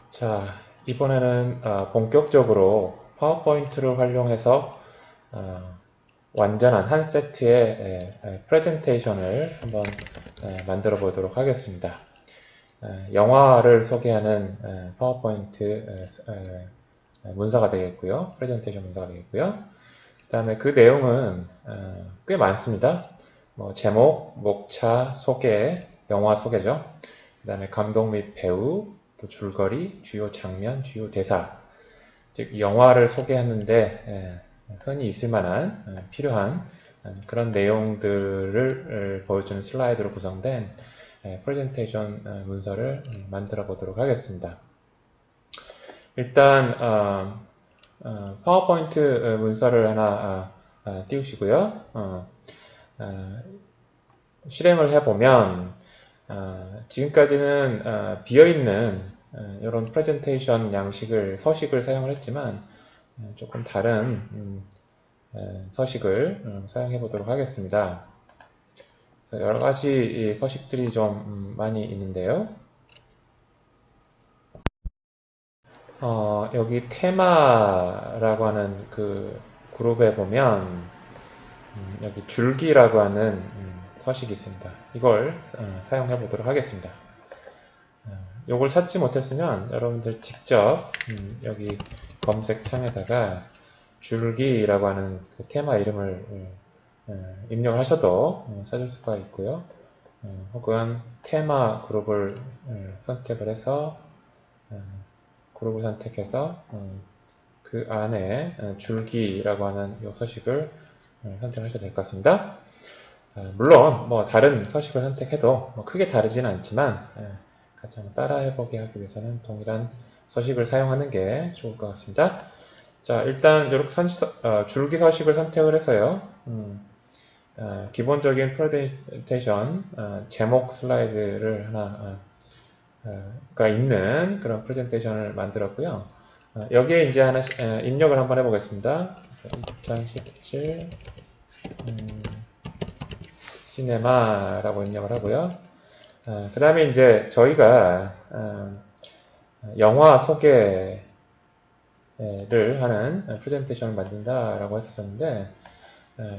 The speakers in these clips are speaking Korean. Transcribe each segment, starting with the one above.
자, 이번에는 본격적으로 파워포인트를 활용해서 완전한 한 세트의 프레젠테이션을 한번 만들어 보도록 하겠습니다. 영화를 소개하는 파워포인트 문서가 되겠고요. 프레젠테이션 문서가 되겠고요. 그 다음에 그 내용은 꽤 많습니다. 뭐 제목, 목차, 소개, 영화 소개죠. 그 다음에 감독 및 배우, 또 줄거리, 주요 장면, 주요 대사, 즉 영화를 소개하는데 흔히 있을 만한 필요한 그런 내용들을 보여주는 슬라이드로 구성된 프레젠테이션 문서를 만들어 보도록 하겠습니다. 일단 파워포인트 문서를 하나 띄우시고요. 실행을 해보면 지금까지는 비어있는 이런 프레젠테이션 양식을 서식을 사용을 했지만 조금 다른 서식을 사용해 보도록 하겠습니다. 그래서 여러 가지 서식들이 좀 많이 있는데요. 여기 테마라고 하는 그 그룹에 보면 여기 줄기라고 하는 서식이 있습니다. 이걸 사용해 보도록 하겠습니다. 이걸 찾지 못했으면 여러분들 직접 여기 검색창에다가 줄기라고 하는 그 테마 이름을 입력을 하셔도 찾을 수가 있고요. 혹은 테마 그룹을 선택을 해서 그룹을 선택해서 그 안에 줄기라고 하는 이 서식을 선택하셔도 될 것 같습니다. 물론 뭐 다른 서식을 선택해도 뭐 크게 다르지는 않지만 같이 한번 따라 해보게 하기 위해서는 동일한 서식을 사용하는 게 좋을 것 같습니다. 자, 일단 이렇게 줄기 서식을 선택을 해서요. 기본적인 프레젠테이션 제목 슬라이드를 하나가 있는 그런 프레젠테이션을 만들었고요. 여기에 이제 하나 입력을 한번 해보겠습니다. 2017 시네마라고 입력을 하고요. 그 다음에 이제 저희가 영화 소개를 하는 프레젠테이션을 만든다라고 했었는데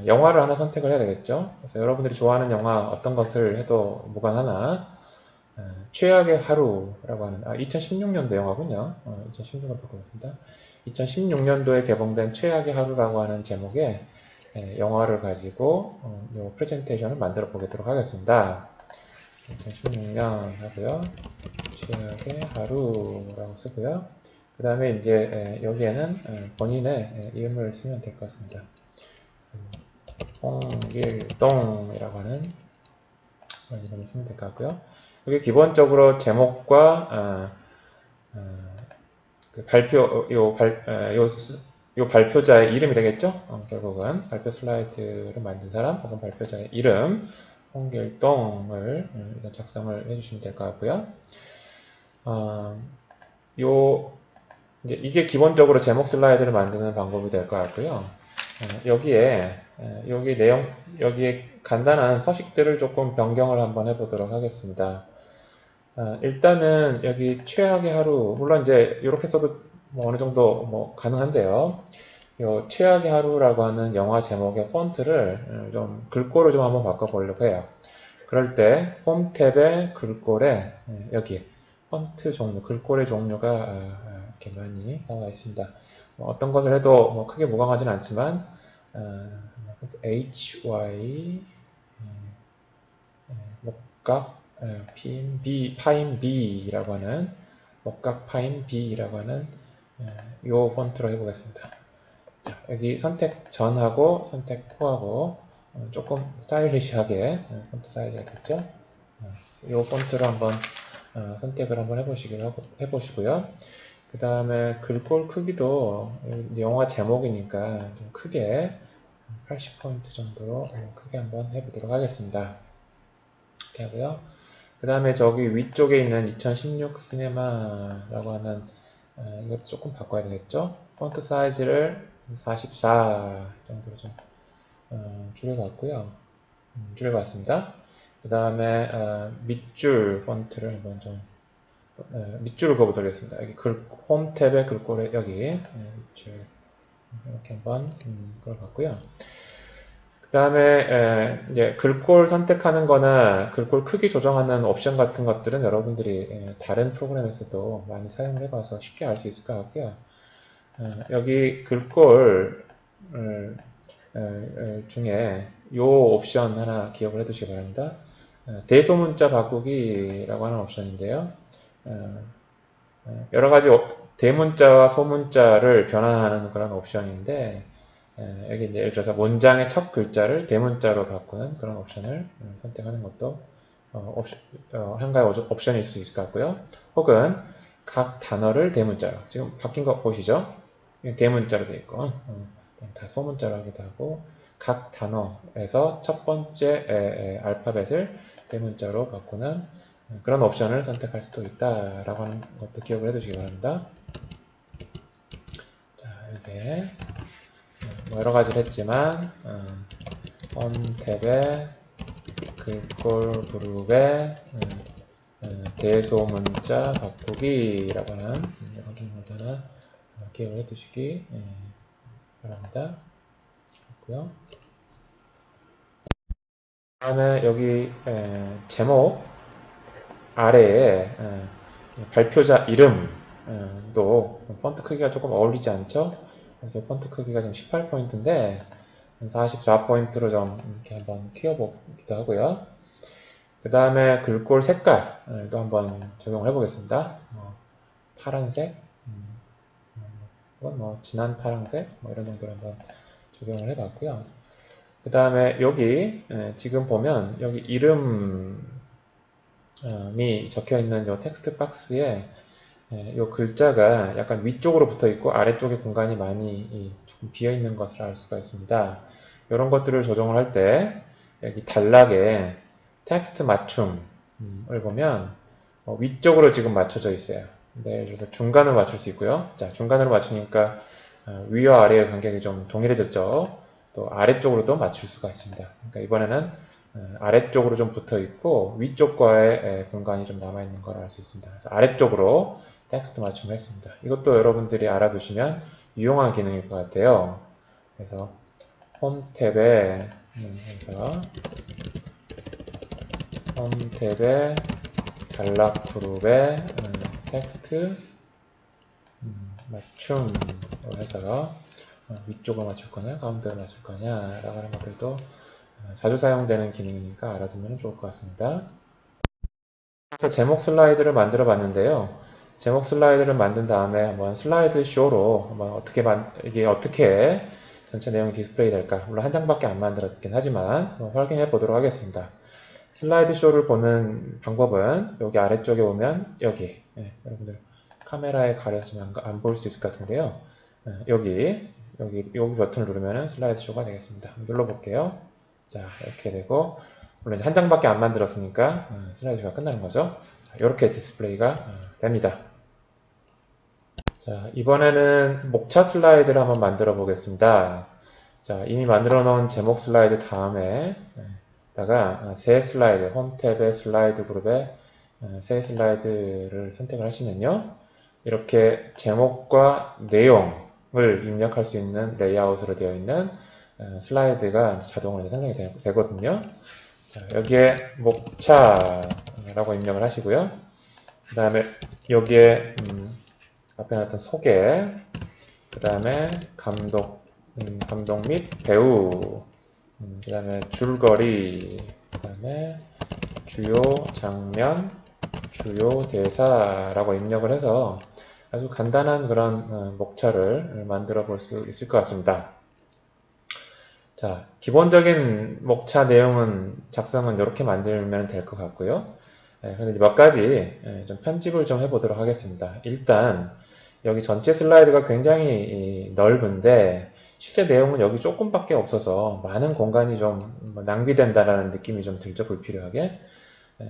영화를 하나 선택을 해야 되겠죠. 그래서 여러분들이 좋아하는 영화 어떤 것을 해도 무관하나 최악의 하루라고 하는 2016년도 영화군요. 2016년 바꾸겠습니다. 2016년도에 개봉된 최악의 하루라고 하는 제목의 영화를 가지고 이 프레젠테이션을 만들어 보도록 하겠습니다. 2016년 하고요. 최악의 하루라고 쓰고요. 그 다음에 이제 여기에는 본인의 이름을 쓰면 될 것 같습니다. 홍길동이라고 하는 그런 이름을 쓰면 될 것 같고요. 여기 기본적으로 제목과 그 발표자의 이름이 되겠죠? 결국은 발표 슬라이드를 만든 사람 혹은 발표자의 이름 홍길동을 일단 작성을 해주시면 될 것 같고요. 이제 이게 기본적으로 제목 슬라이드를 만드는 방법이 될 것 같고요. 여기에 간단한 서식들을 조금 변경을 한번 해보도록 하겠습니다. 일단은 여기 최악의 하루, 물론 이제 이렇게 써도 뭐 어느 정도 뭐 가능한데요. 요 최악의 하루라고 하는 영화 제목의 폰트를 좀 글꼴을 좀 한번 바꿔보려고 해요. 그럴 때 홈 탭에 글꼴에 여기 폰트 종류, 글꼴의 종류가 이렇게 많이 나와 있습니다. 뭐 어떤 것을 해도 뭐 크게 무방하진 않지만 HY 목각 파인 B라고 하는 목각 파인 B라고 하는 이 폰트로 해보겠습니다. 자, 여기 선택 전하고 선택 후하고 조금 스타일리시하게 폰트 사이즈가 됐죠? 이 폰트로 한번 선택을 한번 해보시고요. 그 다음에 글꼴 크기도 영화 제목이니까 좀 크게 80포인트 정도로 크게 한번 해보도록 하겠습니다. 이렇게 하고요. 그 다음에 저기 위쪽에 있는 2016 시네마라고 하는 이것도 조금 바꿔야 되겠죠? 폰트 사이즈를 44 정도로 좀 줄여봤고요. 줄여봤습니다. 그 다음에 밑줄 폰트를 한번 좀 밑줄을 그어보도록하겠습니다. 여기 홈 탭의 글꼴에 여기 밑줄 이렇게 한번 그어봤고요. 그 다음에 이제 글꼴 선택하는 거나 글꼴 크기 조정하는 옵션 같은 것들은 여러분들이 다른 프로그램에서도 많이 사용을 해봐서 쉽게 알 수 있을 것 같고요. 여기 글꼴 중에 이 옵션 하나 기억을 해두시기 바랍니다. 대소문자 바꾸기라고 하는 옵션인데요. 여러 가지 대문자와 소문자를 변환하는 그런 옵션인데, 여기 이제 예를 들어서 문장의 첫 글자를 대문자로 바꾸는 그런 옵션을 선택하는 것도 한 가지 옵션일 수 있을 것 같고요. 혹은 각 단어를 대문자로, 지금 바뀐 거 보시죠? 대문자로 되어 있고, 다 소문자로 하기도 하고, 각 단어에서 첫 번째 알파벳을 대문자로 바꾸는 그런 옵션을 선택할 수도 있다라고 하는 것도 기억을 해두시기 바랍니다. 자, 이렇게 뭐 여러 가지를 했지만 홈 탭에 글꼴 그룹에 대소문자 바꾸기라고 하는 이런 기능을 하나 기억을 해두시기 바랍니다. 그렇고요. 다음에 여기 제목 아래에 발표자 이름도 폰트 크기가 조금 어울리지 않죠? 그래서 폰트 크기가 지금 18포인트인데 44포인트로 좀 이렇게 한번 키워보기도 하고요. 그 다음에 글꼴 색깔도 한번 적용을 해보겠습니다. 파란색, 뭐 진한 파란색, 뭐 이런 정도로 한번 적용을 해봤고요. 그 다음에 여기 지금 보면 여기 이름이 적혀 있는 이 텍스트 박스에 이 글자가 약간 위쪽으로 붙어 있고 아래쪽에 공간이 많이 조금 비어 있는 것을 알 수가 있습니다. 이런 것들을 조정을 할 때 여기 단락에 텍스트 맞춤을 보면 위쪽으로 지금 맞춰져 있어요. 네, 그래서 중간으로 맞출 수 있고요. 자, 중간으로 맞추니까 위와 아래의 간격이 좀 동일해졌죠. 또 아래쪽으로도 맞출 수가 있습니다. 그러니까 이번에는 아래쪽으로 좀 붙어 있고 위쪽과의 공간이 좀 남아 있는 걸 알 수 있습니다. 그래서 아래쪽으로 텍스트 맞춤을 했습니다. 이것도 여러분들이 알아두시면 유용한 기능일 것 같아요. 그래서 홈 탭에 단락 그룹에 텍스트 맞춤으로 해서 위쪽을 맞출 거냐 가운데를 맞출 거냐 라고 하는 것들도 자주 사용되는 기능이니까 알아두면 좋을 것 같습니다. 그래서 제목 슬라이드를 만들어 봤는데요. 제목 슬라이드를 만든 다음에 한번 슬라이드 쇼로 한번 이게 어떻게 전체 내용이 디스플레이 될까, 물론 한 장밖에 안 만들었긴 하지만 확인해 보도록 하겠습니다. 슬라이드 쇼를 보는 방법은 여기 아래쪽에 보면 여기 여러분들 카메라에 가렸으면 안 보일 수도 있을 것 같은데요. 여기 버튼을 누르면 슬라이드 쇼가 되겠습니다. 눌러볼게요. 자, 이렇게 되고, 물론 한 장밖에 안 만들었으니까 슬라이드 쇼가 끝나는 거죠. 자, 이렇게 디스플레이가 됩니다. 자, 이번에는 목차 슬라이드를 한번 만들어 보겠습니다. 자, 이미 만들어 놓은 제목 슬라이드 다음에 다가 새 슬라이드, 홈 탭의 슬라이드 그룹에 새 슬라이드를 선택을 하시면요. 이렇게 제목과 내용을 입력할 수 있는 레이아웃으로 되어 있는 슬라이드가 자동으로 생성이 되거든요. 자, 여기에 목차라고 입력을 하시고요. 그 다음에 여기에 앞에 나왔던 소개, 그 다음에 감독 및 배우, 그 다음에 줄거리, 그 다음에 주요 장면, 주요 대사라고 입력을 해서 아주 간단한 그런 목차를 만들어 볼 수 있을 것 같습니다. 자, 기본적인 목차 내용은 작성은 이렇게 만들면 될 것 같고요. 그런데 몇 가지 좀 편집을 좀 해보도록 하겠습니다. 일단 여기 전체 슬라이드가 굉장히 넓은데 실제 내용은 여기 조금밖에 없어서 많은 공간이 좀 낭비된다라는 느낌이 좀 들죠, 불필요하게.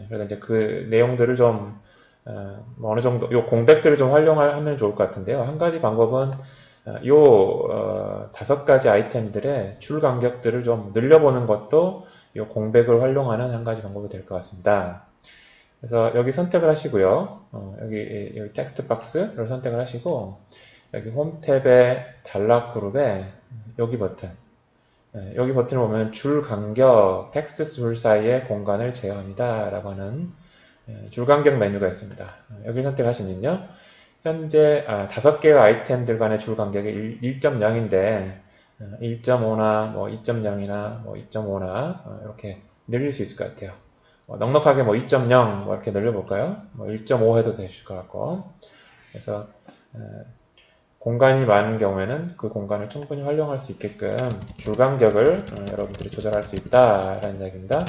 그래서 이제 그 내용들을 좀 어느 정도 요 공백들을 좀 활용하면 좋을 것 같은데요. 한 가지 방법은 요 5가지 아이템들의 줄 간격들을 좀 늘려보는 것도 요 공백을 활용하는 한 가지 방법이 될 것 같습니다. 그래서 여기 선택을 하시고요. 여기 텍스트 박스를 선택을 하시고 여기 홈 탭의 단락 그룹에 여기 버튼 여기 버튼을 보면 줄 간격 텍스트 줄 사이의 공간을 제어합니다 라고 하는 줄 간격 메뉴가 있습니다. 여기를 선택하시면요. 현재 5개의 아이템들 간의 줄 간격이 1.0인데 1.5나 뭐 2.0이나 뭐 2.5나 이렇게 늘릴 수 있을 것 같아요. 넉넉하게 뭐 2.0 뭐 이렇게 늘려볼까요? 뭐 1.5 해도 되실 것 같고. 그래서 공간이 많은 경우에는 그 공간을 충분히 활용할 수 있게끔 줄 간격을 여러분들이 조절할 수 있다라는 이야기입니다.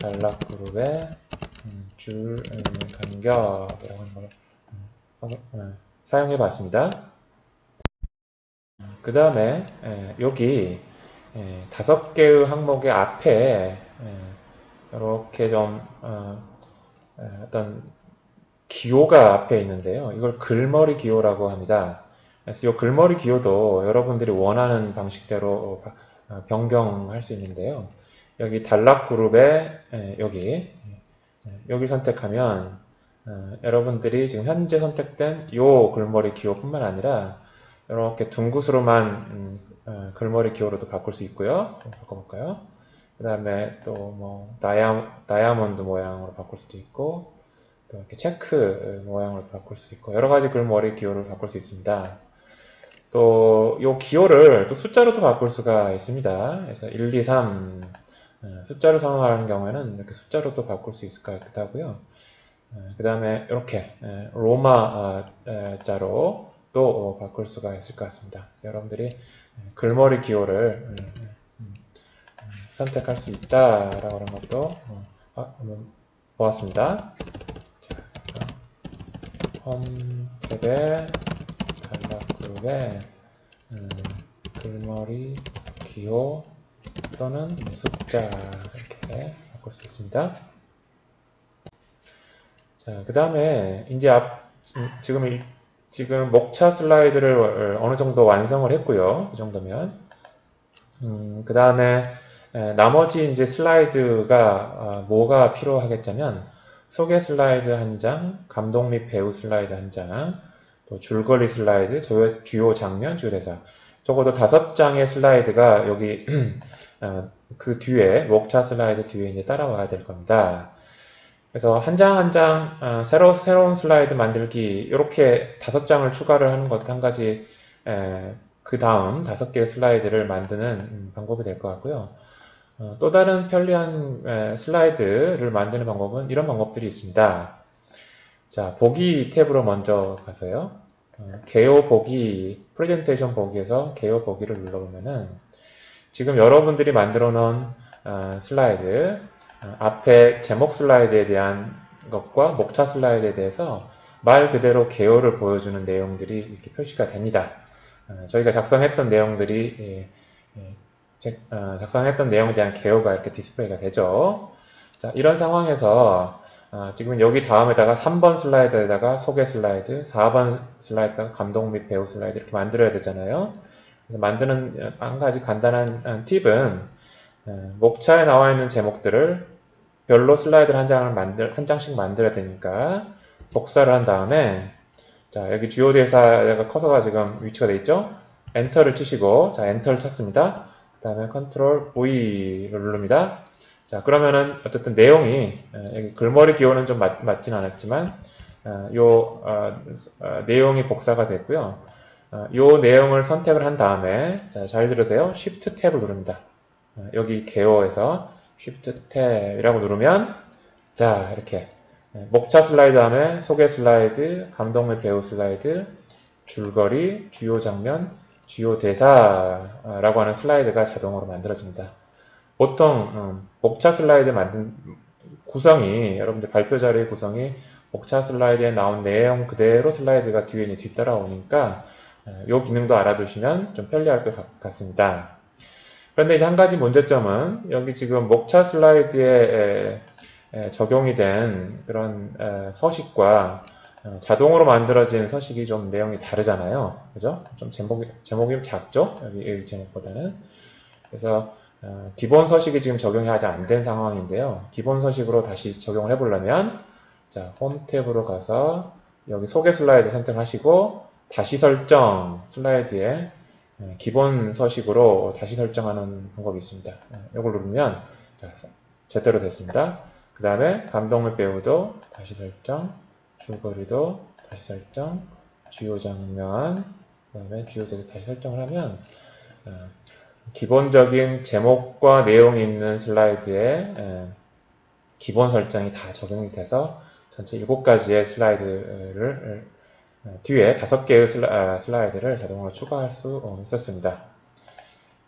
단락 그룹의 줄 간격이라고 하는 걸 사용해 봤습니다. 그 다음에 여기 5개의 항목의 앞에 이렇게 좀 어떤 기호가 앞에 있는데요. 이걸 글머리 기호라고 합니다. 그래서 이 글머리 기호도 여러분들이 원하는 방식대로 변경할 수 있는데요. 여기 단락 그룹에 여기 선택하면 여러분들이 지금 현재 선택된 이 글머리 기호뿐만 아니라 이렇게 둥구스름한 글머리 기호로도 바꿀 수 있고요. 바꿔볼까요? 그 다음에 또 뭐 다이아몬드 모양으로 바꿀 수도 있고 또 이렇게 체크 모양으로 바꿀 수 있고 여러 가지 글머리 기호를 바꿀 수 있습니다. 또 이 기호를 또 숫자로도 바꿀 수가 있습니다. 그래서 1, 2, 3 숫자를 선호하는 경우에는 이렇게 숫자로도 바꿀 수 있을 것 같기도 하고요. 그 다음에 이렇게 로마 자로 또 바꿀 수가 있을 것 같습니다. 여러분들이 글머리 기호를 선택할 수 있다라고 하는 것도 한번 보았습니다. 홈 탭에 단락 그룹에 글머리 기호 또는 숫자 이렇게 바꿀 수 있습니다. 자, 그 다음에 이제 지금 목차 슬라이드를 어느 정도 완성을 했고요. 이 정도면. 그 다음에 나머지 이제 슬라이드가 뭐가 필요하겠냐면 소개 슬라이드 한 장, 감동 및 배우 슬라이드 한 장, 또 줄거리 슬라이드, 주요 장면, 주대사. 적어도 5장의 슬라이드가 여기 그 뒤에 목차 슬라이드 뒤에 이제 따라와야 될 겁니다. 그래서 한 장 한 장 새로운 슬라이드 만들기 이렇게 5장을 추가를 하는 것도 한 가지 그 다음 5개의 슬라이드를 만드는 방법이 될 것 같고요. 또 다른 편리한 슬라이드를 만드는 방법은 이런 방법들이 있습니다. 자, 보기 탭으로 먼저 가서요. 개요 보기, 프레젠테이션 보기에서 개요 보기를 눌러보면은 지금 여러분들이 만들어 놓은 슬라이드 앞에 제목 슬라이드에 대한 것과 목차 슬라이드에 대해서 말 그대로 개요를 보여주는 내용들이 이렇게 표시가 됩니다. 저희가 작성했던 내용들이 작성했던 내용에 대한 개요가 이렇게 디스플레이가 되죠. 자, 이런 상황에서 지금 여기 다음에다가 3번 슬라이드에다가 소개 슬라이드, 4번 슬라이드에다가 감동 및 배우 슬라이드 이렇게 만들어야 되잖아요. 그래서 만드는 한 가지 간단한 팁은 목차에 나와 있는 제목들을 별로 슬라이드를 한 장씩 만들어야 되니까 복사를 한 다음에 자, 여기 주요 대사가 커서가 지금 위치가 되어 있죠? 엔터를 치시고 자, 엔터를 쳤습니다. 그 다음에 컨트롤 V를 누릅니다. 자, 그러면은 어쨌든 내용이 여기 글머리 기호는 좀 맞진 않았지만 내용이 복사가 됐고요. 요 내용을 선택을 한 다음에 자, 잘 들으세요. Shift 탭을 누릅니다. 여기 개요에서 Shift 탭이라고 누르면 자, 이렇게 목차 슬라이드 다음에 소개 슬라이드, 감동 및 배우 슬라이드, 줄거리, 주요 장면, 주요 대사라고 하는 슬라이드가 자동으로 만들어집니다. 보통 목차 슬라이드 만든 구성이 여러분들 발표 자료의 구성이 목차 슬라이드에 나온 내용 그대로 슬라이드가 뒤에 뒤따라오니까 이 기능도 알아두시면 좀 편리할 것 같습니다. 그런데 이제 한 가지 문제점은 여기 지금 목차 슬라이드에 적용이 된 그런 서식과 자동으로 만들어진 서식이 좀 내용이 다르잖아요. 그죠? 좀 제목이 좀 작죠? 여기 제목보다는. 그래서 기본 서식이 지금 적용이 아직 안 된 상황인데요. 기본 서식으로 다시 적용을 해보려면 자, 홈 탭으로 가서 여기 소개 슬라이드 선택하시고 다시 설정 슬라이드에 기본 서식으로 다시 설정하는 방법이 있습니다. 이걸 누르면 자, 제대로 됐습니다. 그 다음에 감동의 배우도 다시 설정, 줄거리도 다시 설정, 주요 장면, 그 다음에 주요 제도 다시 설정을 하면 기본적인 제목과 내용이 있는 슬라이드에 기본 설정이 다 적용이 돼서 전체 7가지의 슬라이드를 뒤에 5개의 슬라이드를 자동으로 추가할 수 있었습니다.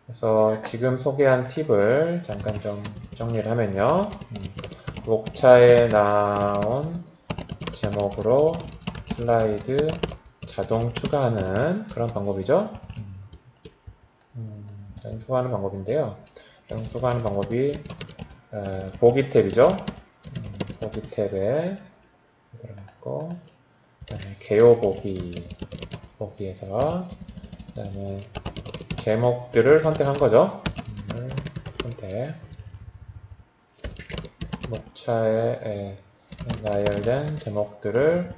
그래서 지금 소개한 팁을 잠깐 좀 정리를 하면요. 목차에 나온 제목으로 슬라이드 자동 추가하는 그런 방법이죠. 자동 추가하는 방법인데요. 자동 추가하는 방법이 보기 탭이죠. 보기 탭에 들어갔고, 그 다음에 개요 보기에서, 그 다음에 제목들을 선택한 거죠. 선택. 목차에 나열된 제목들을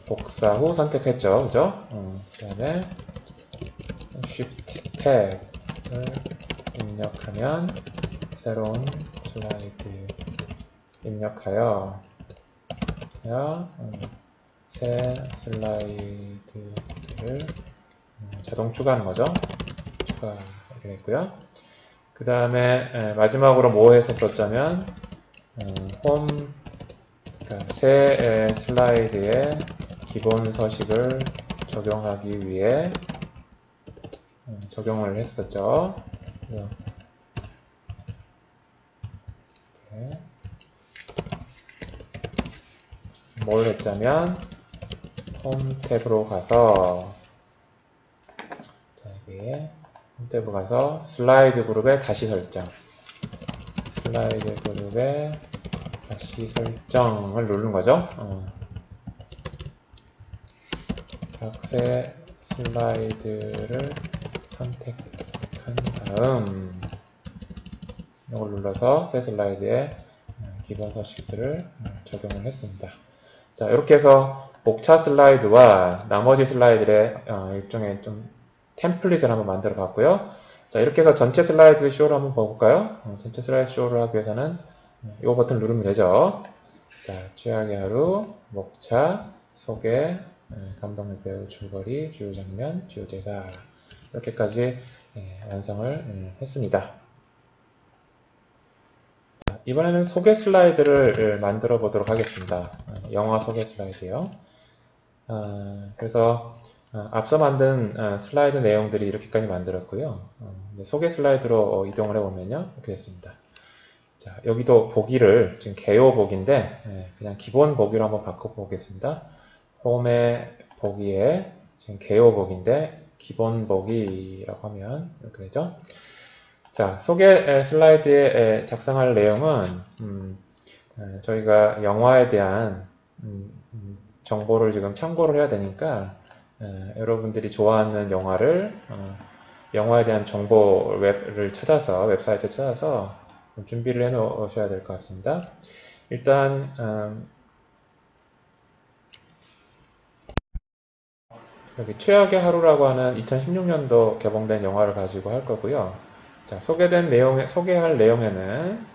복사 후 선택했죠. 그죠? 그 다음에 Shift 탭을 입력하면 새로운 슬라이드 입력하여 새 슬라이드를 자동 추가하는 거죠. 추가하게 됐고요. 그 다음에 마지막으로 뭐 했었었냐면 그러니까 새 슬라이드에 기본 서식을 적용하기 위해 적용을 했었죠. 이렇게. 뭘 했자면 홈 탭으로 가서 자, 여기 홈 탭으로 가서 슬라이드 그룹에 다시 설정 슬라이드 그룹에 다시 설정을 누르는 거죠. 각세 슬라이드를 선택한 다음 이걸 눌러서 새 슬라이드에 기본 서식들을 적용을 했습니다. 자, 이렇게 해서 목차 슬라이드와 나머지 슬라이드의 일종의 좀 템플릿을 한번 만들어 봤고요. 자, 이렇게 해서 전체 슬라이드 쇼를 한번 봐볼까요? 전체 슬라이드 쇼를 하기 위해서는 이 버튼 누르면 되죠. 자, 최악의 하루, 목차, 소개, 감동의 배우, 줄거리, 주요 장면, 주요 대사 이렇게까지 완성을 했습니다. 이번에는 소개 슬라이드를 만들어 보도록 하겠습니다. 영화 소개 슬라이드요. 그래서 앞서 만든 슬라이드 내용들이 이렇게까지 만들었고요. 소개 슬라이드로 이동을 해보면요. 이렇게 됐습니다. 자, 여기도 보기를 지금 개요 보기인데 그냥 기본 보기로 한번 바꿔보겠습니다. 홈의 보기에 지금 개요 보기인데 기본 보기라고 하면 이렇게 되죠. 자, 소개 슬라이드에 작성할 내용은 저희가 영화에 대한 정보를 지금 참고를 해야 되니까 여러분들이 좋아하는 영화를 영화에 대한 정보를 찾아서 웹사이트를 찾아서 준비를 해 놓으셔야 될 것 같습니다. 일단 여기 최악의 하루라고 하는 2016년도 개봉된 영화를 가지고 할 거고요. 자, 소개할 내용에는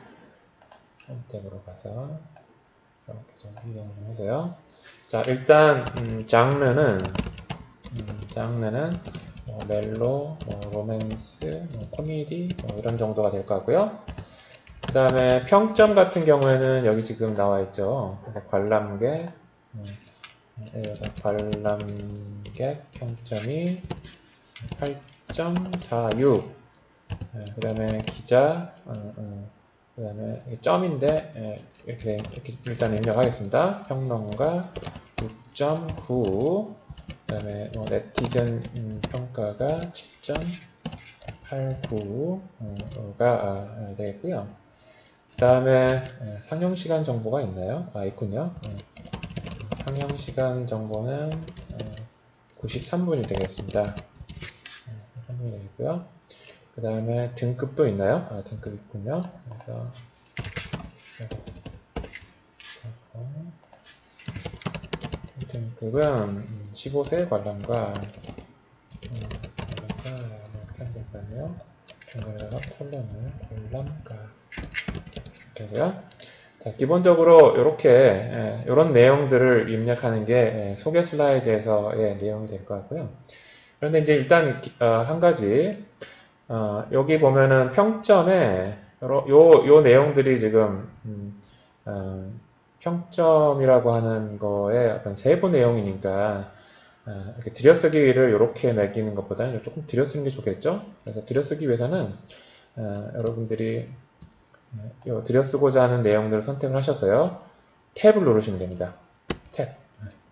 홈탭으로 가서 이렇게 좀 이동을 좀 해서요. 자, 일단 장르는 멜로, 로맨스, 코미디 이런 정도가 될 것 같고요. 그 다음에 평점 같은 경우에는 여기 지금 나와 있죠. 그래서 관람객 평점이 8.46. 그 다음에 기자, 그 다음에 점인데 이렇게 일단 입력하겠습니다. 평론가 6.9. 그 다음에 네티즌 평가가 10.89가 되겠고요. 그 다음에 상영시간 정보가 있나요? 있군요. 상영시간 정보는 93분이 되겠습니다. 93분이 되겠고요. 그 다음에 등급도 있나요? 등급 있군요. 그래서 결국은 15세 관람가 이렇게 하면 될까요? 중간에다가 콜론을 관람가 되고요. 자, 기본적으로 이런 내용들을 입력하는 게 소개 슬라이드에서의 내용이 될 것 같고요. 그런데 이제 일단 한 가지 여기 보면은 평점에 요 내용들이 지금 평점이라고 하는 거에 어떤 세부 내용이니까 이렇게 들여쓰기를 이렇게 매기는 것보다는 조금 들여쓰는 게 좋겠죠. 그래서 들여쓰기 위해서는 여러분들이 들여쓰고자 하는 내용들을 선택을 하셔서요. 탭을 누르시면 됩니다. 탭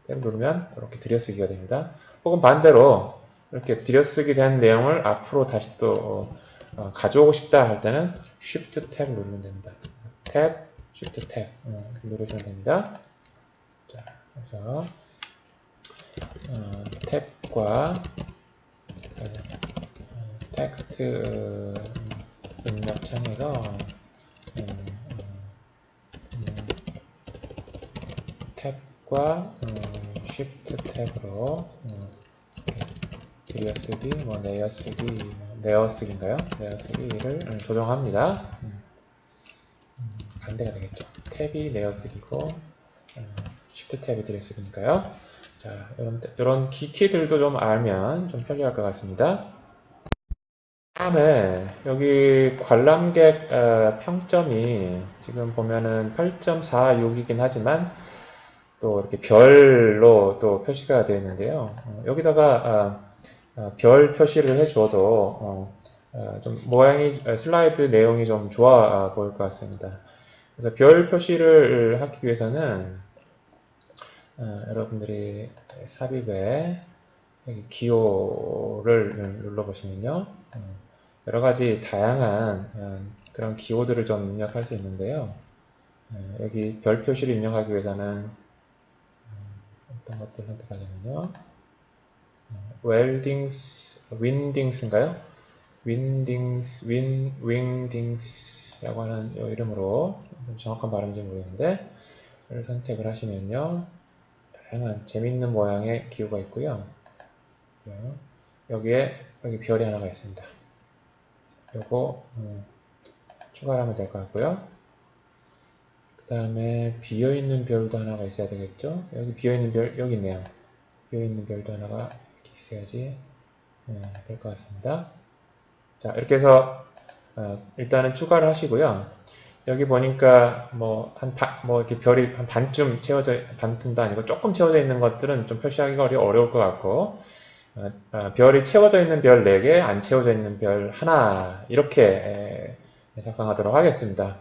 누르면 이렇게 들여쓰기가 됩니다. 혹은 반대로 이렇게 들여쓰기 된 내용을 앞으로 다시 또 가져오고 싶다 할 때는 Shift 탭 누르면 됩니다. 탭, Shift 탭 누르시면 됩니다. 자, 그래서 탭과 텍스트 입력 창에서 탭과 Shift 탭으로 들여쓰기, 레어쓰기인가요? 레어쓰기를 조정합니다. 반대가 되겠죠. 탭이 레어쓰기고 Shift 탭이 들여쓰기니까요. 자, 이런 키들도 좀 알면 좀 편리할 것 같습니다. 다음에 여기 관람객 평점이 지금 보면은 8.46이긴 하지만 또 이렇게 별로 또 표시가 되어 있는데요. 여기다가 별 표시를 해줘도 좀 모양이 슬라이드 내용이 좀 좋아 보일 것 같습니다. 그래서 별 표시를 하기 위해서는 여러분들이 삽입에 여기 기호를 눌러보시면요. 여러 가지 다양한 그런 기호들을 좀 입력할 수 있는데요. 여기 별 표시를 입력하기 위해서는 어떤 것들을 선택하냐면요. 윈딩스인가요? 윈딩스라고 하는 이름으로 정확한 발음인지 모르겠는데 이를 선택을 하시면요. 다양한 재밌는 모양의 기호가 있고요. 여기 별이 하나가 있습니다. 요거 추가를 하면 될 것 같고요. 그 다음에 비어있는 별도 하나가 있어야 되겠죠. 여기 비어있는 별 여기 있네요. 비어있는 별도 하나가 이렇게 있어야지 될 것 같습니다. 자, 이렇게 해서 일단은 추가를 하시고요. 여기 보니까 뭐 이렇게 별이 한 반쯤 반쯤도 아니고 조금 채워져 있는 것들은 좀 표시하기가 어려울 것 같고 별이 채워져 있는 별 4개, 안 채워져 있는 별 하나 이렇게 작성하도록 하겠습니다.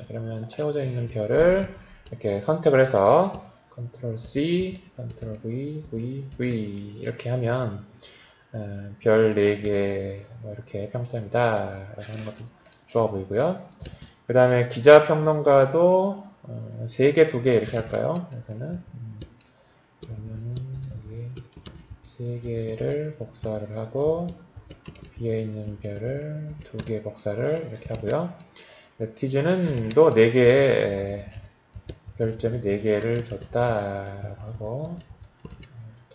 그러면 채워져 있는 별을 이렇게 선택을 해서 Ctrl C, Ctrl V 이렇게 하면 별 4개 뭐 이렇게 평점이다 라고 하는 것도 좋아 보이고요. 그 다음에 기자 평론가도 3개, 2개 이렇게 할까요? 그래서는 그러면은 여기 3개를 복사를 하고 비어있는 별을 2개 복사를 이렇게 하고요. 네티즌은 또 4개의 별점이 4개를 줬다라고 하고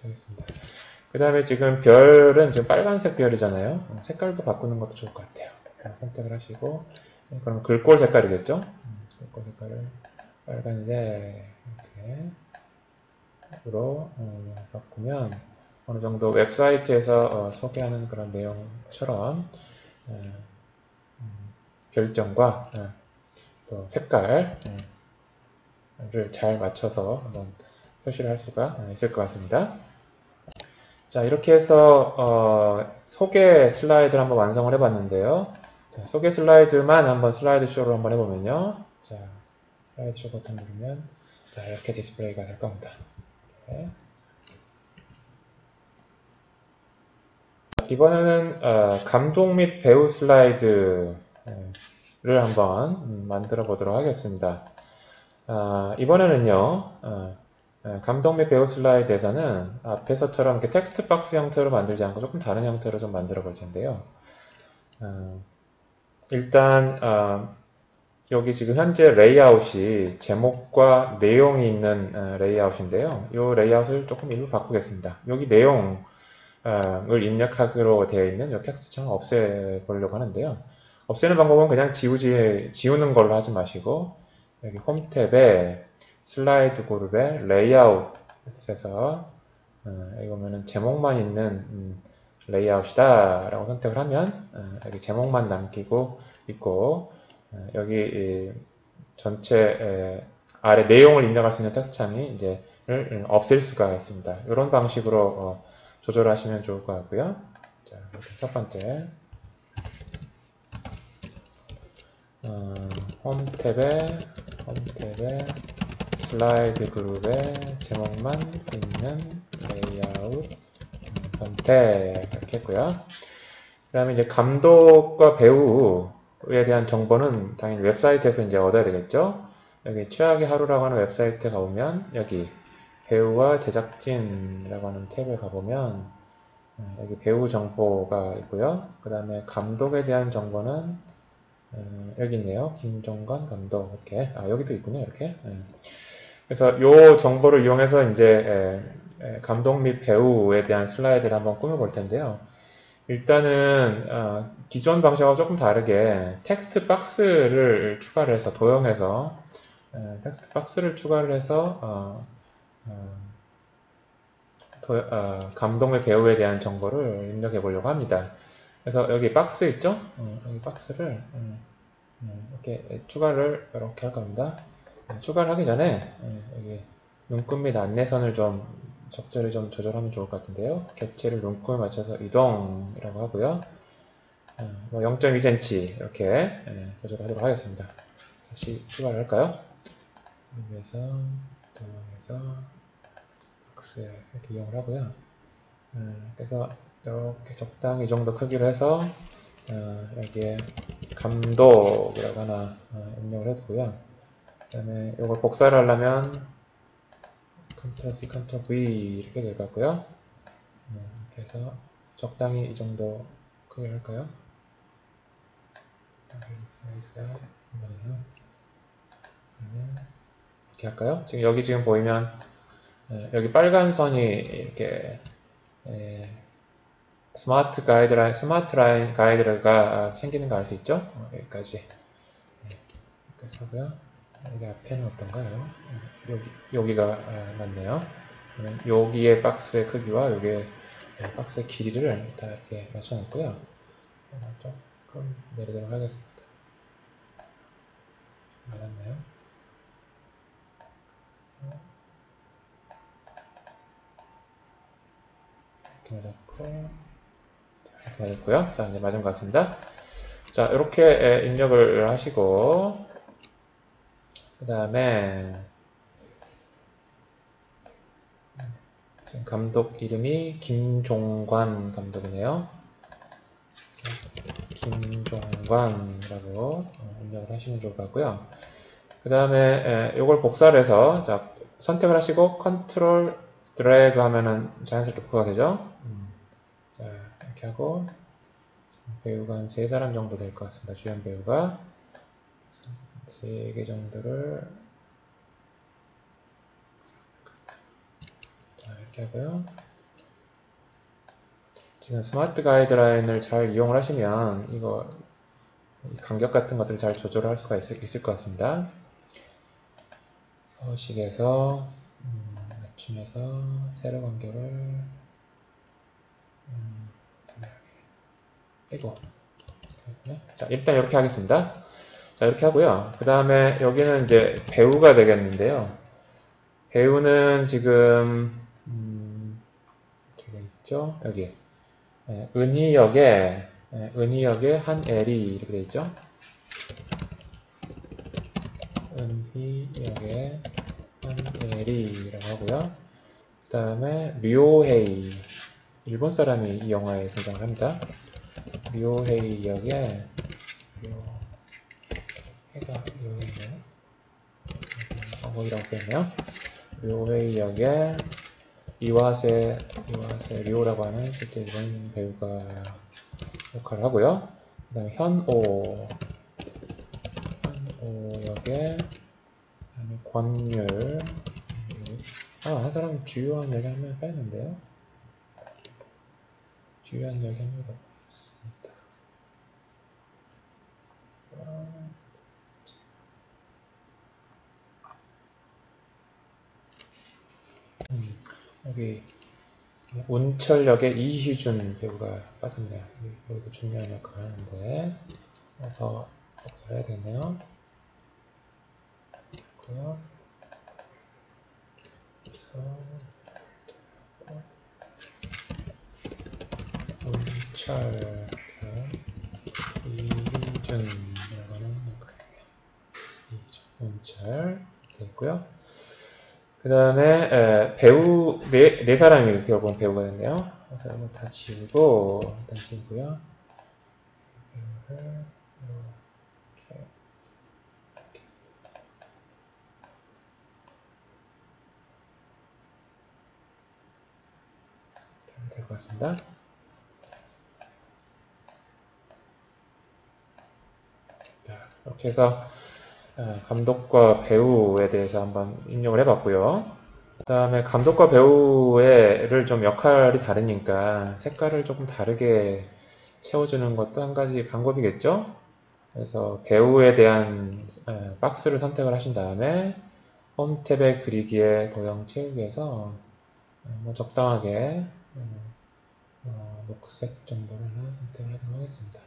하겠습니다. 그 다음에 지금 별은 지금 빨간색 별이잖아요. 색깔도 바꾸는 것도 좋을 것 같아요. 선택을 하시고 그럼 글꼴 색깔이겠죠? 글꼴 색깔을 빨간색 이렇게로 바꾸면 어느 정도 웹사이트에서 소개하는 그런 내용처럼 별점과 또 색깔을 잘 맞춰서 한번 표시를 할 수가 있을 것 같습니다. 자, 이렇게 해서 소개 슬라이드를 한번 완성을 해봤는데요. 자, 소개 슬라이드만 한번 슬라이드 쇼를 한번 해보면요. 자, 슬라이드 쇼 버튼 누르면 자, 이렇게 디스플레이가 될 겁니다. 네. 이번에는 감독 및 배우 슬라이드를 한번 만들어 보도록 하겠습니다. 이번에는요. 감독 및 배우 슬라이드에서는 앞에서처럼 이렇게 텍스트 박스 형태로 만들지 않고 조금 다른 형태로 좀 만들어 볼 텐데요. 일단 여기 지금 현재 레이아웃이 제목과 내용이 있는 레이아웃인데요. 이 레이아웃을 조금 일부 바꾸겠습니다. 여기 내용을 입력하기로 되어 있는 이 텍스트창을 없애보려고 하는데요. 없애는 방법은 그냥 지우는 걸로 하지 마시고 여기 홈 탭에 슬라이드 그룹에 레이아웃에서 여기 보면은 제목만 있는 레이아웃이다 라고 선택을 하면 여기 제목만 남기고 있고 여기 전체 아래 내용을 입력할 수 있는 텍스트 창이 이제 없앨 수가 있습니다. 이런 방식으로 조절하시면 좋을 것 같고요. 자, 첫 번째 홈 탭에 슬라이드 그룹에 제목만 있는 레이아웃 선택 이렇게 했고요. 그 다음에 이제 감독과 배우에 대한 정보는 당연히 웹사이트에서 이제 얻어야 되겠죠. 여기 최악의 하루라고 하는 웹사이트에 가보면 여기 배우와 제작진이라고 하는 탭에 가보면 여기 배우 정보가 있고요. 그 다음에 감독에 대한 정보는 여기 있네요. 김종건 감독 이렇게 여기도 있군요. 이렇게 그래서 이 정보를 이용해서 이제 감독 및 배우에 대한 슬라이드를 한번 꾸며볼 텐데요. 일단은 기존 방식하고 조금 다르게 텍스트 박스를 추가를 해서 도형해서 텍스트 박스를 추가를 해서 감독 및 배우에 대한 정보를 입력해 보려고 합니다. 그래서 여기 박스 있죠? 여기 박스를 이렇게 추가를 이렇게 할 겁니다. 추가를 하기 전에 여기 눈금 및 안내선을 좀 적절히 좀 조절하면 좋을 것 같은데요. 객체를 눈금에 맞춰서 이동이라고 하고요. 0.2cm 이렇게 조절하도록 하겠습니다. 다시 추가를 할까요? 여기에서 도형에서 박스에 이렇게 이용을 하고요. 그래서 이렇게 적당히 이 정도 크기로 해서 여기에 감독이라고 하나 입력을 해두고요. 그 다음에 이걸 복사를 하려면 Ctrl C, Ctrl V 이렇게 될 것 같고요. 이렇게 해서 적당히 이 정도 크기를 할까요? 사이즈가 이렇게 할까요? 지금 여기 지금 보이면 여기 빨간 선이 이렇게 스마트 라인 가이드가 생기는 거 알 수 있죠? 여기까지 여기까지 하고요. 여기 앞에는 어떤가요? 여기가 맞네요. 여기의 박스의 크기와 여기의 박스의 길이를 다 이렇게 맞춰놨고요. 조금 내리도록 하겠습니다. 맞았나요? 이렇게 맞았고, 이렇게 맞았고요. 자, 이제 맞은 것 같습니다. 자, 이렇게 입력을 하시고, 그 다음에 지금 감독 이름이 김종관 감독이네요. 김종관이라고 입력을 하시면 좋을 것 같고요. 그 다음에 이걸 복사를 해서 자, 선택을 하시고 컨트롤 드래그 하면은 자연스럽게 복사가 되죠. 자, 이렇게 하고 배우가 한 3사람 정도 될 것 같습니다. 주연 배우가 3개 정도를 자, 이렇게 하고요. 지금 스마트 가이드라인을 잘 이용을 하시면 이거 간격 같은 것들을 잘 조절할 수가 있을 것 같습니다. 서식에서 맞춤에서 세로 간격을 이거 자, 일단 이렇게 하겠습니다. 자, 이렇게 하고요. 그 다음에 여기는 이제 배우가 되겠는데요. 배우는 지금 저기 있죠? 여기 은희역에 한엘이 이렇게 되어 있죠. 은희역에 한엘이라고 하고요. 그 다음에 류헤이, 일본 사람이 이 영화에 등장을 합니다. 류헤이 역에 류헤이네요. 거기라고 써있네요. 류헤이 역에 이와세 류라고 하는 실제 일본 배우가 역할을 하고요. 그 다음에 현오 구역에 그다음에 권율. 한 사람 주요한 얘기 한 명 빼는데요. 주요한 얘기 한 명이 더 빠졌습니다. 여기 운철역의 이희준 배우가 빠졌네요. 여기도 중요한 역할을 하는데 더 복사를 해야 되겠네요. 그래서 운철사 이희준이라고 하는 역할이네요. 운철 되겠고요. 그 다음에 배우 네 사람이 결국은 배우가 됐네요. 그래서 이거 다 지우고 일단 지우고요. 배우를 이렇게 하면 될 것 같습니다. 자, 이렇게 해서 감독과 배우에 대해서 한번 입력을 해봤고요. 그 다음에 감독과 배우를 좀 역할이 다르니까 색깔을 조금 다르게 채워주는 것도 한 가지 방법이겠죠. 그래서 배우에 대한 박스를 선택을 하신 다음에 홈 탭에 그리기에 도형 채우기에서 뭐 적당하게 녹색 정도를 하나 선택을 하도록 하겠습니다.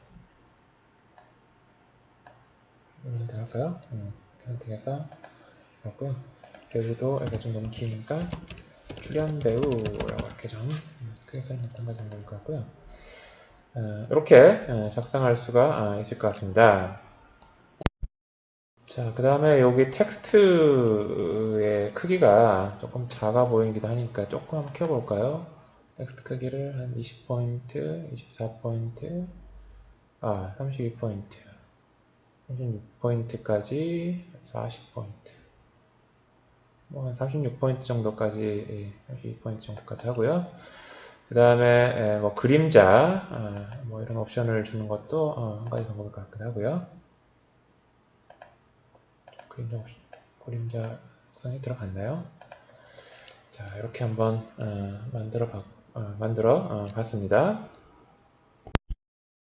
이걸 선택할까요? 선택해서 하고요. 배우도 이거 좀 너무 기니까 출연 배우라고 이렇게 좀 크게 써있는 거 정도일 것 같고요. 이렇게 작성할 수가 있을 것 같습니다. 자, 그 다음에 여기 텍스트의 크기가 조금 작아 보이기도 하니까 조금 한번 키워볼까요? 텍스트 크기를 한 20포인트, 24포인트, 32포인트, 36포인트까지 40포인트, 뭐 한 36포인트 정도까지, 32포인트 정도까지 하고요. 그 다음에 뭐 그림자, 뭐 이런 옵션을 주는 것도 한 가지 방법일 것 같기도 하고요. 그림자 색상이 들어갔나요? 자, 이렇게 한번 만들어 봤습니다.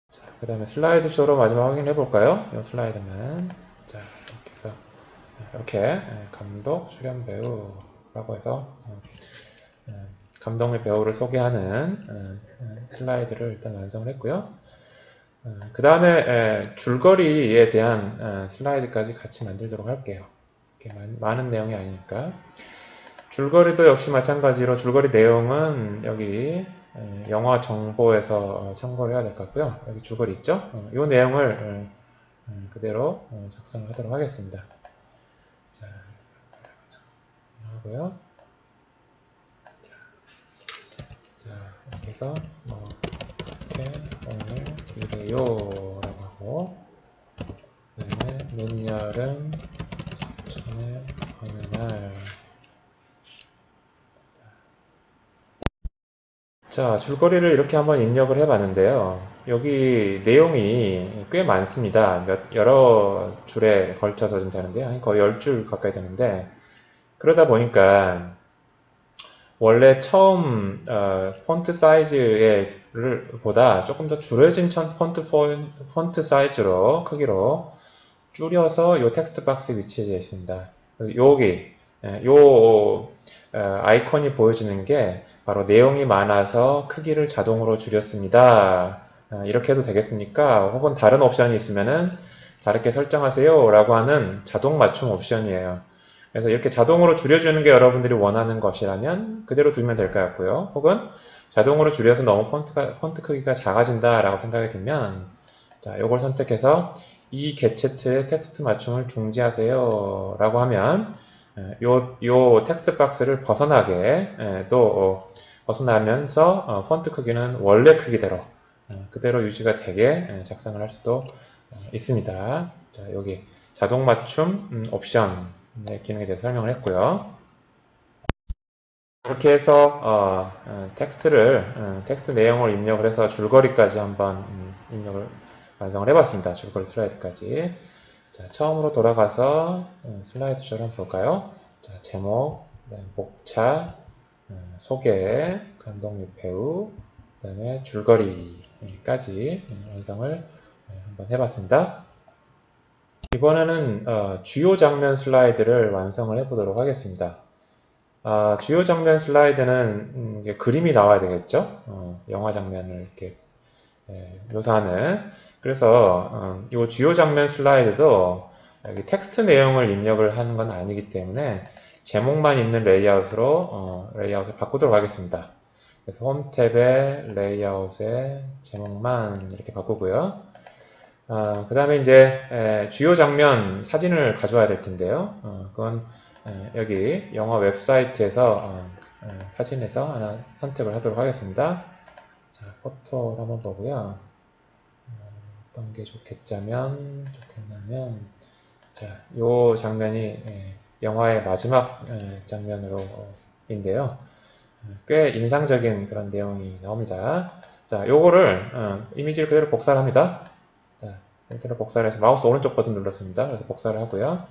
자, 그 다음에 슬라이드 쇼로 마지막 확인해 볼까요? 이 슬라이드만. 자, 이렇게 해서 이렇게 감독, 출연 배우라고 해서 감독의 배우를 소개하는 슬라이드를 일단 완성을 했고요. 그 다음에 줄거리에 대한 슬라이드까지 같이 만들도록 할게요. 이렇게 많은 내용이 아니니까. 줄거리도 역시 마찬가지로 줄거리 내용은 여기 영화 정보에서 참고를 해야 될 것 같고요. 여기 줄거리 있죠? 이 내용을 그대로 작성을 하도록 하겠습니다. 자, 작성하고요. 자, 이렇게 해서 뭐 이렇게 오늘 이래요라고 하고, 그다음에 늦여름 수천의 어느 날. 자, 줄거리를 이렇게 한번 입력을 해봤는데요. 여기 내용이 꽤 많습니다. 여러 줄에 걸쳐서 좀 되는데요. 거의 10줄 가까이 되는데, 그러다 보니까 원래 처음 폰트 사이즈를 보다 조금 더 줄여진 폰트 사이즈로 크기로 줄여서 이 텍스트 박스 위치에 있습니다. 여기 요 아이콘이 보여지는 게 바로 내용이 많아서 크기를 자동으로 줄였습니다. 이렇게 해도 되겠습니까? 혹은 다른 옵션이 있으면은 다르게 설정하세요 라고 하는 자동 맞춤 옵션이에요. 그래서 이렇게 자동으로 줄여주는 게 여러분들이 원하는 것이라면 그대로 두면 될 것 같고요. 혹은 자동으로 줄여서 너무 폰트 크기가 작아진다 라고 생각이 들면, 자, 이걸 선택해서 이 게체트의 텍스트 맞춤을 중지하세요 라고 하면 요 텍스트 박스를 벗어나게 또 벗어나면서 폰트 크기는 원래 크기대로 그대로 유지가 되게 작성을 할 수도 있습니다. 자, 여기 자동 맞춤 옵션 기능에 대해서 설명을 했고요. 이렇게 해서 텍스트 내용을 입력을 해서 줄거리까지 한번 입력을 완성을 해봤습니다. 줄거리 슬라이드까지. 자, 처음으로 돌아가서 슬라이드쇼를 한번 볼까요? 자, 제목, 목차, 소개, 감독 유폐우, 그 다음에 줄거리까지 완성을 한번 해봤습니다. 이번에는 주요 장면 슬라이드를 완성을 해보도록 하겠습니다. 주요 장면 슬라이드는 그림이 나와야 되겠죠? 영화 장면을 이렇게 묘사하는. 그래서 이 주요 장면 슬라이드도 여기 텍스트 내용을 입력을 하는 건 아니기 때문에 제목만 있는 레이아웃으로 레이아웃을 바꾸도록 하겠습니다. 그래서 홈 탭에 레이아웃에 제목만 이렇게 바꾸고요. 그 다음에 이제 주요 장면 사진을 가져와야 될 텐데요. 그건 여기 영화 웹사이트에서 사진에서 하나 선택을 하도록 하겠습니다. 자, 포토를 한번 보고요. 어떤 게 좋겠냐면, 자, 요 장면이 영화의 마지막 장면으로인데요. 꽤 인상적인 그런 내용이 나옵니다. 자, 요거를 이미지를 그대로 복사를 합니다. 자, 그대로 복사를 해서 마우스 오른쪽 버튼 눌렀습니다. 그래서 복사를 하고요.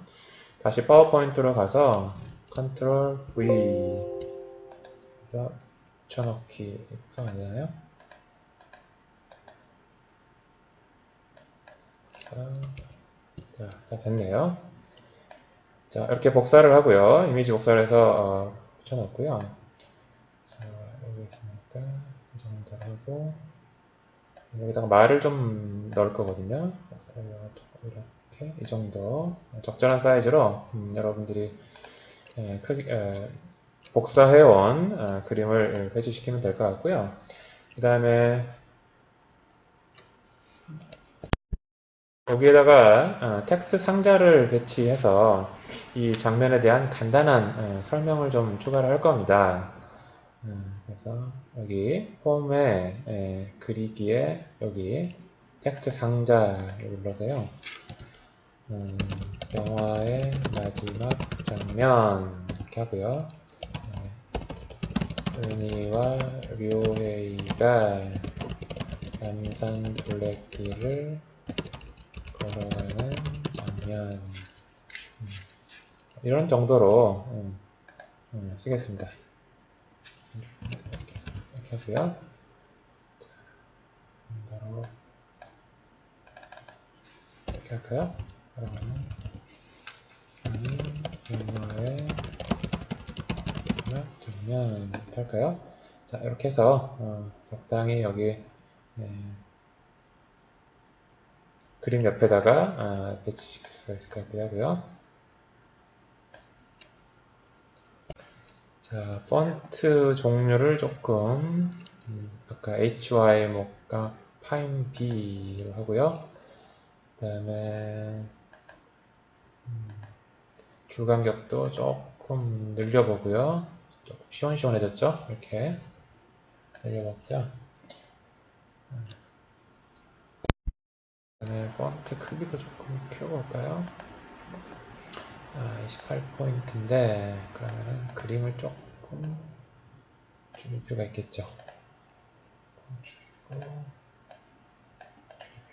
다시 파워포인트로 가서 컨트롤 V 그래서 붙여넣기 복사가 안 되나요? 자, 됐네요. 자, 이렇게 복사를 하고요. 이미지 복사를 해서 붙여넣고요. 자, 여기 있으니까 이 정도로 하고 여기다가 말을 좀 넣을 거거든요. 그래서 이렇게 이 정도 적절한 사이즈로 여러분들이 복사해온 그림을 배치시키면 될 것 같고요. 그 다음에 여기에다가 텍스트 상자를 배치해서 이 장면에 대한 간단한 설명을 좀 추가를 할 겁니다. 그래서 여기 홈에 그리기에 여기 텍스트 상자를 눌러서요. 영화의 마지막 장면 이렇게 하고요. 은희와 류혜이가 남산 둘레길을 걸어가는 장면 이런 정도로 쓰겠습니다. 이렇게 하고요. 자, 바로 이렇게 할까요? 그러면은 영화의 마지막 장면 이렇게 할까요? 자, 이렇게 해서 적당히 여기 그림 옆에다가 배치시킬 수가 있을 것 같기도 하고요. 자, 폰트 종류를 조금 아까 HY 모가 파인 B로 하고요. 그 다음에 줄간격도 조금 늘려보고요. 조금 시원시원해졌죠? 이렇게 늘려봤죠? 그 다음에 폰트 크기도 조금 키워볼까요? 28포인트인데 그러면은 그림을 조금 줄일 필요가 있겠죠. 줄이고요.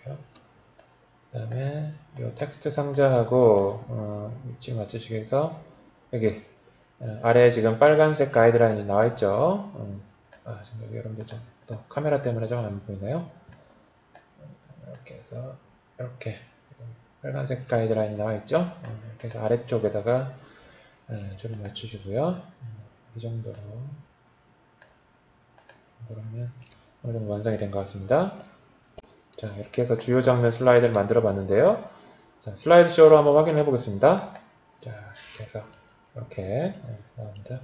그 다음에 이 텍스트 상자하고 위치 맞추시기 위해서 여기 아래에 지금 빨간색 가이드라인이 나와 있죠. 지금 여기 여러분들 좀 또 카메라 때문에 좀 안 보이나요? 이렇게 해서 이렇게 빨간색 가이드라인이 나와 있죠. 이렇게 해서 아래쪽에다가 줄을 맞추시고요. 이 정도로 하면 어느 정도 완성이 된 것 같습니다. 자, 이렇게 해서 주요 장면 슬라이드를 만들어 봤는데요. 자, 슬라이드 쇼로 한번 확인해 보겠습니다. 자, 이렇게 해서 이렇게 나옵니다.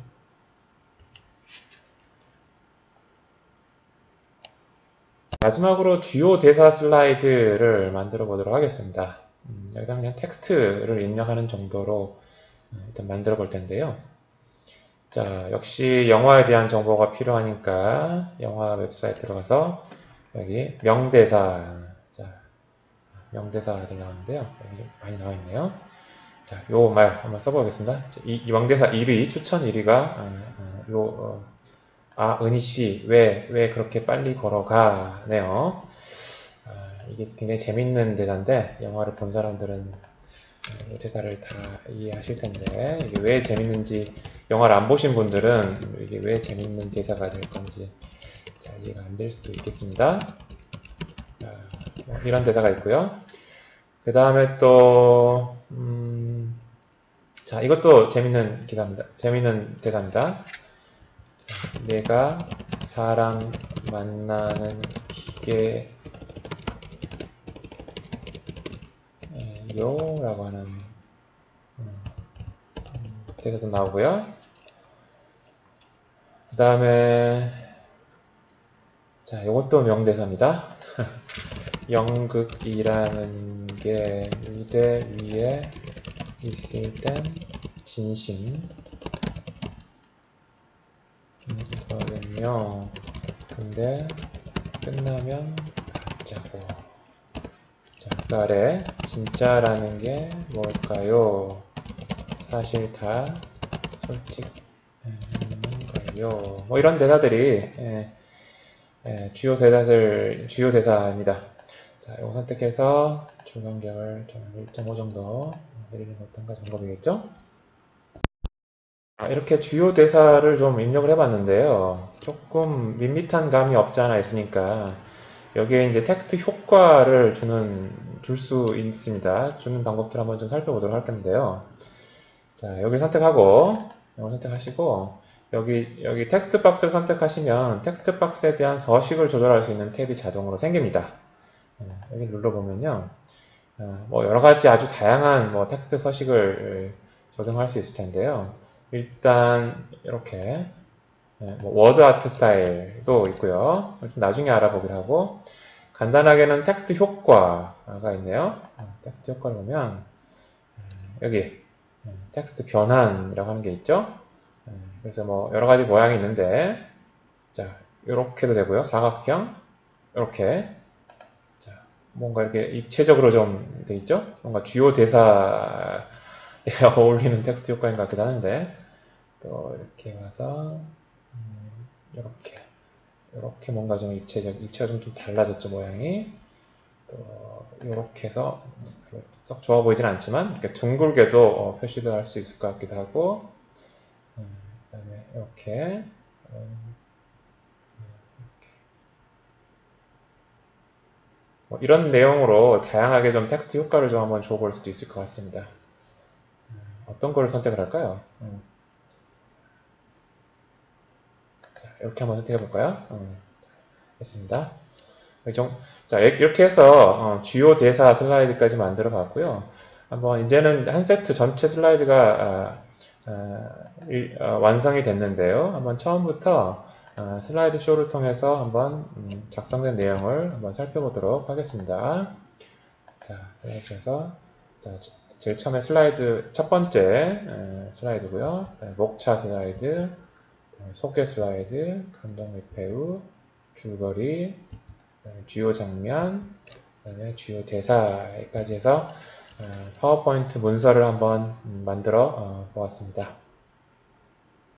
마지막으로 주요 대사 슬라이드를 만들어 보도록 하겠습니다. 여기서 그냥 텍스트를 입력하는 정도로 일단 만들어 볼 텐데요. 자, 역시 영화에 대한 정보가 필요하니까 영화 웹사이트 들어가서 여기 명대사, 자, 명대사들 나오는데요. 여기 많이 나와 있네요. 자, 요 말 한번 써보겠습니다. 이 명대사 1위, 추천 1위가 은희씨 왜 그렇게 빨리 걸어가네요. 이게 굉장히 재밌는 대사인데 영화를 본 사람들은 이 대사를 다 이해하실 텐데, 이게 왜 재밌는지, 영화를 안 보신 분들은 이게 왜 재밌는 대사가 될 건지 잘 이해가 안 될 수도 있겠습니다. 이런 대사가 있고요. 그 다음에 또, 자, 이것도 재밌는 기사입니다. 재밌는 대사입니다. 내가 사람 만나는 기계요 라고 하는 대사도 나오고요. 그 다음에 자, 이것도 명대사입니다. 연극이라는 게 무대 위에 있을 땐 진심이거든요. 근데 끝나면 가짜고. 자, 그 아래 진짜라는 게 뭘까요? 사실 다 솔직한가요? 뭐 이런 대사들이 주요 대사입니다. 자, 이거 선택해서 중간경을 1.5 정도 내리는 것 어떤가 점검이겠죠? 이렇게 주요 대사를 좀 입력을 해봤는데요. 조금 밋밋한 감이 없지 않아 있으니까 여기에 이제 텍스트 효과를 줄 수 있습니다. 주는 방법들 한번 좀 살펴보도록 할 건데요. 자, 여기 선택하고, 이걸 선택하시고, 여기 텍스트 박스를 선택하시면 텍스트 박스에 대한 서식을 조절할 수 있는 탭이 자동으로 생깁니다. 여기 눌러보면요. 뭐 여러 가지 아주 다양한 뭐 텍스트 서식을 조정할 수 있을 텐데요. 일단 이렇게 뭐 워드 아트 스타일도 있고요. 나중에 알아보기로 하고 간단하게는 텍스트 효과가 있네요. 텍스트 효과를 보면 여기 텍스트 변환이라고 하는 게 있죠. 그래서 뭐 여러 가지 모양이 있는데 자 이렇게도 되고요. 사각형 이렇게 자 뭔가 이렇게 입체적으로 좀 돼 있죠. 뭔가 주요 대사에 어울리는 텍스트 효과인 것 같기도 하는데 또 이렇게 가서 이렇게 뭔가 좀 입체가 좀 달라졌죠, 모양이. 또 이렇게 해서 썩 좋아 보이진 않지만 이렇게 둥글게도 표시도 할 수 있을 것 같기도 하고 그 다음에 이렇게 뭐 이런 내용으로 다양하게 좀 텍스트 효과를 좀 한번 줘볼 수도 있을 것 같습니다. 어떤 거를 선택을 할까요? 자, 이렇게 한번 선택해 볼까요? 됐습니다. 자, 이렇게 해서 주요 대사 슬라이드까지 만들어 봤고요. 한번 이제는 한 세트 전체 슬라이드가 완성이 됐는데요. 한번 처음부터 슬라이드 쇼를 통해서 한번 작성된 내용을 한번 살펴보도록 하겠습니다. 자, 슬라이드에서 자, 제일 처음에 첫 번째 슬라이드고요. 목차 슬라이드, 소개 슬라이드, 감동 및 배우, 줄거리, 주요 장면, 그다음에 주요 대사까지 해서 파워포인트 문서를 한번 만들어 보았습니다.